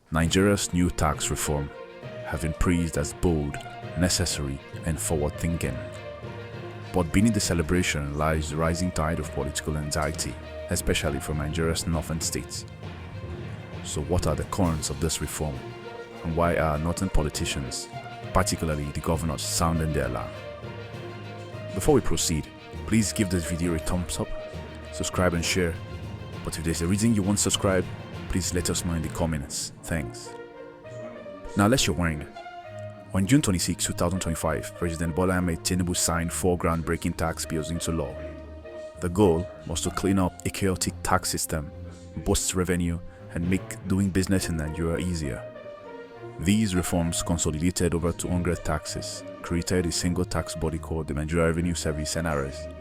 Nigeria's new tax reform have been praised as bold, necessary, and forward-thinking. But beneath the celebration lies the rising tide of political anxiety, especially from Nigeria's northern states. So what are the currents of this reform, and why are northern politicians, particularly the governors, sounding the alarm? Before we proceed, please give this video a thumbs up, subscribe and share. But if there's a reason you won't subscribe, please let us know in the comments. Thanks. Now let's get worrying. On June 26, 2025, President Bola Ahmed Tinubu signed 4 groundbreaking tax bills into law. The goal was to clean up a chaotic tax system, boost revenue, and make doing business in Nigeria easier. These reforms consolidated over 200 taxes, created a single tax body called the Nigeria Revenue Service (NRS),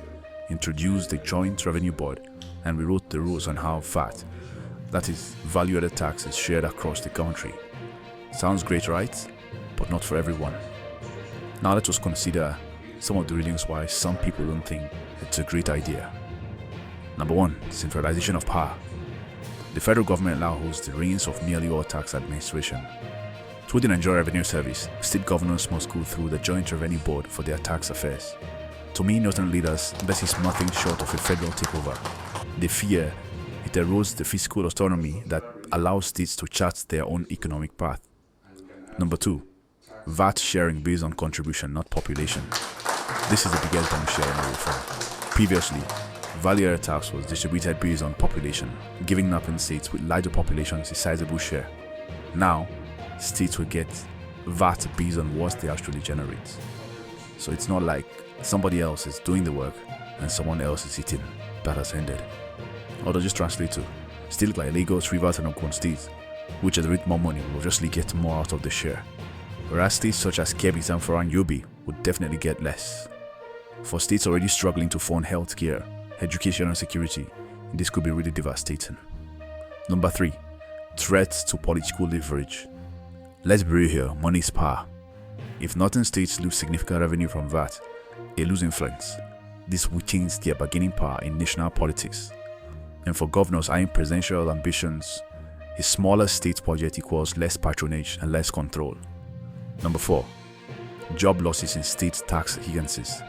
introduced the Joint Revenue Board, and rewrote the rules on how VAT, that is, value-added tax, is shared across the country. Sounds great, right? But not for everyone. Now let us consider some of the reasons why some people don't think it's a great idea. Number 1. Centralization of power. The federal government now holds the reins of nearly all tax administration. Through the Nigeria Revenue Service, state governors must go through the Joint Revenue Board for their tax affairs. To me, northern leaders, this is nothing short of a federal takeover. They fear it erodes the fiscal autonomy that allows states to chart their own economic path. Number 2. VAT sharing based on contribution, not population. This is the biggest bombshell in the reform. Previously, value-added tax was distributed based on population, giving northern states with larger populations a sizable share. Now, states will get VAT based on what they actually generate. So it's not like somebody else is doing the work and someone else is eating. That has ended. Or to just translate to, states like Lagos, Rivers, and Ogun states, which generate more money, will obviously get more out of the share. Whereas states such as Kebbi, Zamfara, and Yobe would definitely get less. For states already struggling to fund healthcare, education, and security, this could be really devastating. Number 3. Threats to political leverage. Let's be real here, money is power. If northern states lose significant revenue from VAT, they lose influence. This weakens their bargaining power in national politics. And for governors eyeing presidential ambitions, a smaller state budget equals less patronage and less control. Number 4. Job losses in state tax agencies.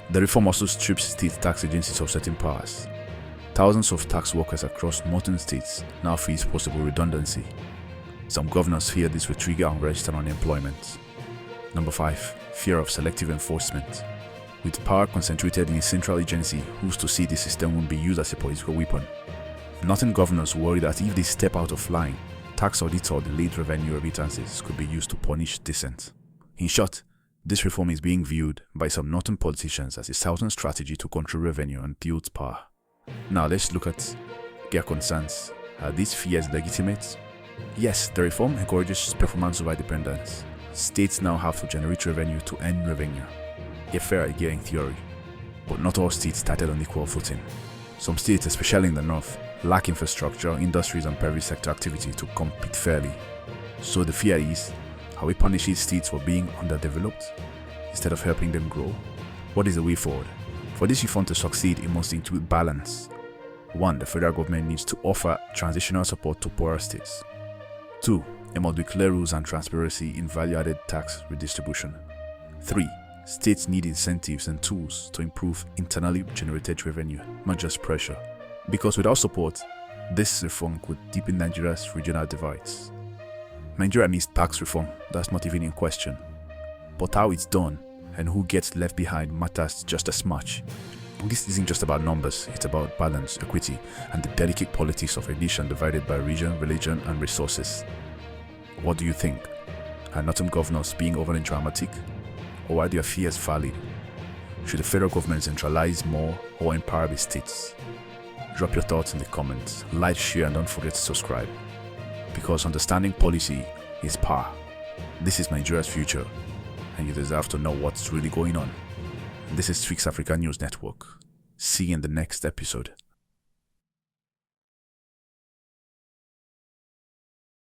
The reform also strips state tax agencies of certain powers. Thousands of tax workers across northern states now face possible redundancy. Some governors fear this will trigger unregistered unemployment. Number 5. Fear of selective enforcement. With power concentrated in a central agency, who's to say the system won't be used as a political weapon? Northern governors worry that if they step out of line, tax audits or delayed revenue remittances could be used to punish dissent. In short, this reform is being viewed by some northern politicians as a southern strategy to control revenue and wield power. Now let's look at their concerns. Are these fears legitimate? Yes, the reform encourages performance over dependence. States now have to generate revenue to earn revenue. A fair idea in theory, but not all states started on equal footing. Some states, especially in the north, lack infrastructure, industries, and private sector activity to compete fairly. So the fear is, are we punishing states for being underdeveloped instead of helping them grow? What is the way forward? For this reform to succeed, it must include balance. 1. The federal government needs to offer transitional support to poorer states. 2. There must be clear rules and transparency in value-added tax redistribution. 3. States need incentives and tools to improve internally generated revenue, not just pressure. Because without support, this reform could deepen Nigeria's regional divides. Nigeria needs tax reform, that's not even in question. But how it's done and who gets left behind matters just as much. This isn't just about numbers, it's about balance, equity, and the delicate politics of a nation divided by region, religion, and resources. What do you think? Are northern governors being overly dramatic? Or are their fears valid? Should the federal government centralize more or empower the states? Drop your thoughts in the comments, like, share, and don't forget to subscribe. Because understanding policy is power. This is Nigeria's future, and you deserve to know what's really going on. This is Fix Africa News Network. See you in the next episode.